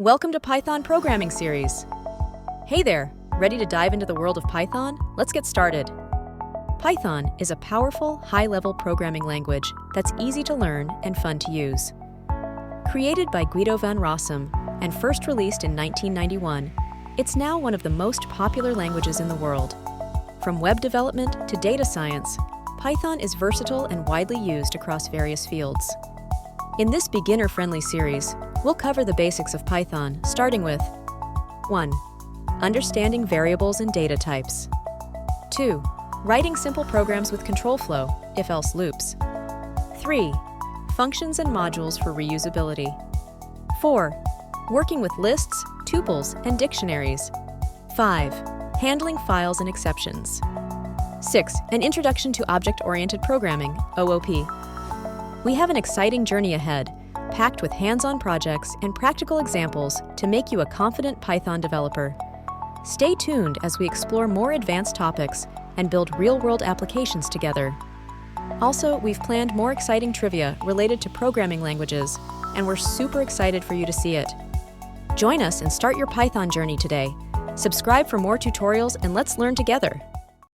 Welcome to Python Programming Series. Hey there, ready to dive into the world of Python? Let's get started. Python is a powerful, high-level programming language that's easy to learn and fun to use. Created by Guido van Rossum and first released in 1991, it's now one of the most popular languages in the world. From web development to data science, Python is versatile and widely used across various fields. In this beginner-friendly series, we'll cover the basics of Python, starting with 1. Understanding variables and data types. 2. Writing simple programs with control flow, if-else loops. 3. Functions and modules for reusability. 4. Working with lists, tuples, and dictionaries. 5. Handling files and exceptions. 6. An introduction to object-oriented programming, OOP. We have an exciting journey ahead, packed with hands-on projects and practical examples to make you a confident Python developer. Stay tuned as we explore more advanced topics and build real-world applications together. Also, we've planned more exciting trivia related to programming languages, and we're super excited for you to see it. Join us and start your Python journey today. Subscribe for more tutorials and let's learn together.